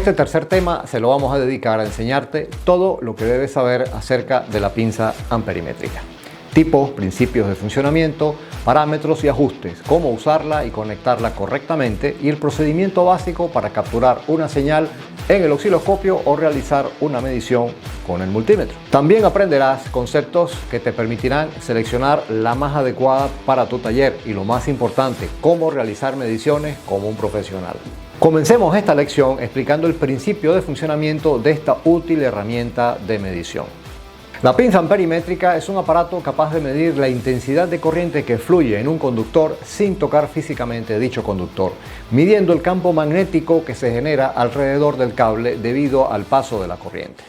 Este tercer tema se lo vamos a dedicar a enseñarte todo lo que debes saber acerca de la pinza amperimétrica. Tipos, principios de funcionamiento, parámetros y ajustes, cómo usarla y conectarla correctamente y el procedimiento básico para capturar una señal en el osciloscopio o realizar una medición con el multímetro. También aprenderás conceptos que te permitirán seleccionar la más adecuada para tu taller y, lo más importante, cómo realizar mediciones como un profesional. Comencemos esta lección explicando el principio de funcionamiento de esta útil herramienta de medición. La pinza amperimétrica es un aparato capaz de medir la intensidad de corriente que fluye en un conductor sin tocar físicamente dicho conductor, midiendo el campo magnético que se genera alrededor del cable debido al paso de la corriente.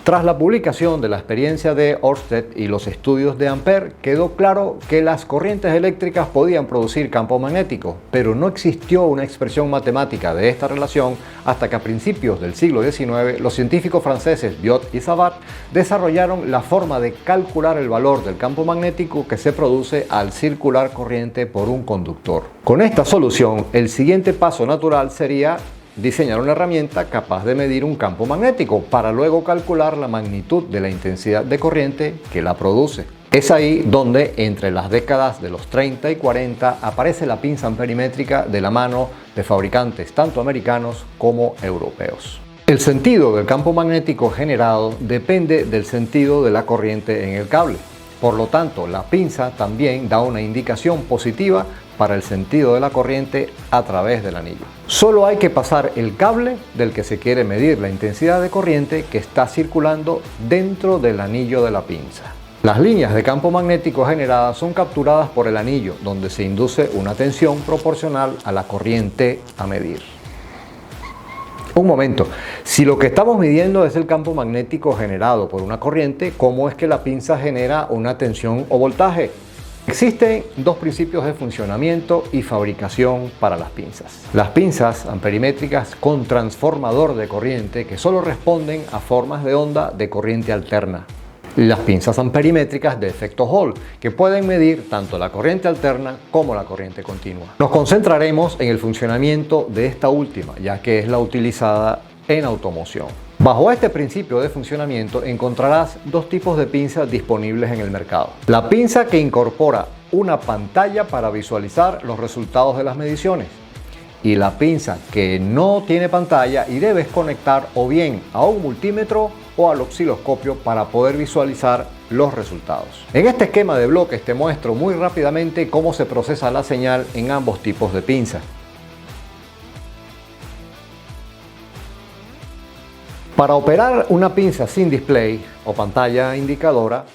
Tras la publicación de la experiencia de Ørsted y los estudios de Ampere, quedó claro que las corrientes eléctricas podían producir campo magnético, pero no existió una expresión matemática de esta relación hasta que a principios del siglo XIX los científicos franceses Biot y Savart desarrollaron la forma de calcular el valor del campo magnético que se produce al circular corriente por un conductor. Con esta solución, el siguiente paso natural sería diseñar una herramienta capaz de medir un campo magnético para luego calcular la magnitud de la intensidad de corriente que la produce. Es ahí donde, entre las décadas de los 30 y 40, aparece la pinza amperimétrica de la mano de fabricantes tanto americanos como europeos. El sentido del campo magnético generado depende del sentido de la corriente en el cable. Por lo tanto, la pinza también da una indicación positiva para el sentido de la corriente a través del anillo. Solo hay que pasar el cable del que se quiere medir la intensidad de corriente que está circulando dentro del anillo de la pinza. Las líneas de campo magnético generadas son capturadas por el anillo, donde se induce una tensión proporcional a la corriente a medir. Un momento, si lo que estamos midiendo es el campo magnético generado por una corriente, ¿cómo es que la pinza genera una tensión o voltaje? Existen dos principios de funcionamiento y fabricación para las pinzas. Las pinzas amperimétricas con transformador de corriente que solo responden a formas de onda de corriente alterna. Y las pinzas amperimétricas de efecto Hall, que pueden medir tanto la corriente alterna como la corriente continua. Nos concentraremos en el funcionamiento de esta última, ya que es la utilizada en automoción. Bajo este principio de funcionamiento encontrarás dos tipos de pinzas disponibles en el mercado. La pinza que incorpora una pantalla para visualizar los resultados de las mediciones y la pinza que no tiene pantalla y debes conectar o bien a un multímetro o al osciloscopio para poder visualizar los resultados. En este esquema de bloques te muestro muy rápidamente cómo se procesa la señal en ambos tipos de pinza. Para operar una pinza sin display o pantalla indicadora,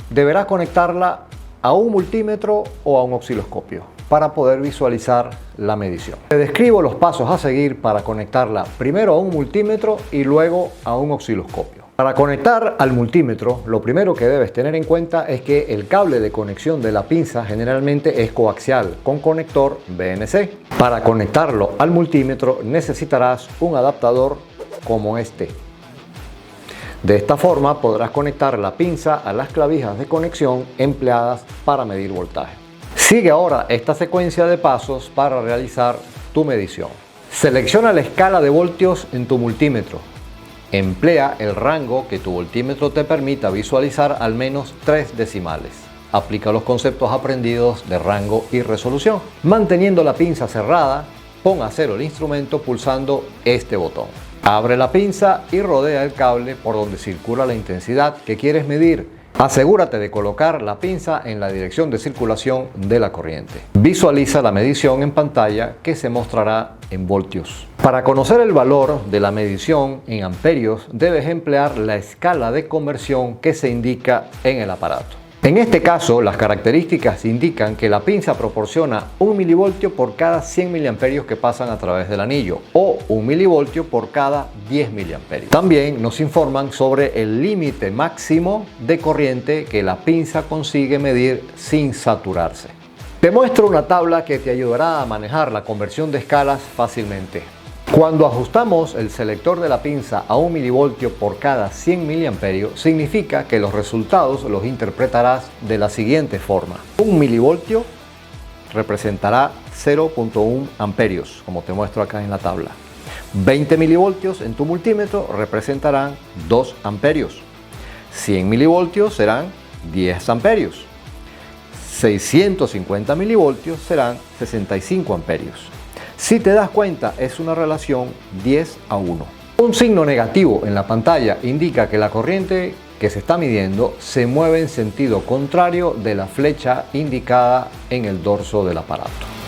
deberás conectarla a un multímetro o a un osciloscopio para poder visualizar la medición. Te describo los pasos a seguir para conectarla primero a un multímetro y luego a un osciloscopio. Para conectar al multímetro, lo primero que debes tener en cuenta es que el cable de conexión de la pinza generalmente es coaxial con conector BNC. Para conectarlo al multímetro necesitarás un adaptador como este. De esta forma podrás conectar la pinza a las clavijas de conexión empleadas para medir voltaje. Sigue ahora esta secuencia de pasos para realizar tu medición. Selecciona la escala de voltios en tu multímetro. Emplea el rango que tu voltímetro te permita visualizar al menos 3 decimales. Aplica los conceptos aprendidos de rango y resolución. Manteniendo la pinza cerrada, pon a cero el instrumento pulsando este botón. Abre la pinza y rodea el cable por donde circula la intensidad que quieres medir. Asegúrate de colocar la pinza en la dirección de circulación de la corriente. Visualiza la medición en pantalla que se mostrará en voltios. Para conocer el valor de la medición en amperios, debes emplear la escala de conversión que se indica en el aparato. En este caso, las características indican que la pinza proporciona 1 milivoltio por cada 100 miliamperios que pasan a través del anillo o 1 milivoltio por cada 10 miliamperios. También nos informan sobre el límite máximo de corriente que la pinza consigue medir sin saturarse. Te muestro una tabla que te ayudará a manejar la conversión de escalas fácilmente. Cuando ajustamos el selector de la pinza a 1 milivoltio por cada 100 miliamperios, significa que los resultados los interpretarás de la siguiente forma. 1 milivoltio representará 0.1 amperios, como te muestro acá en la tabla. 20 milivoltios en tu multímetro representarán 2 amperios. 100 milivoltios serán 10 amperios. 650 milivoltios serán 65 amperios. Si te das cuenta, es una relación 10:1. Un signo negativo en la pantalla indica que la corriente que se está midiendo se mueve en sentido contrario de la flecha indicada en el dorso del aparato.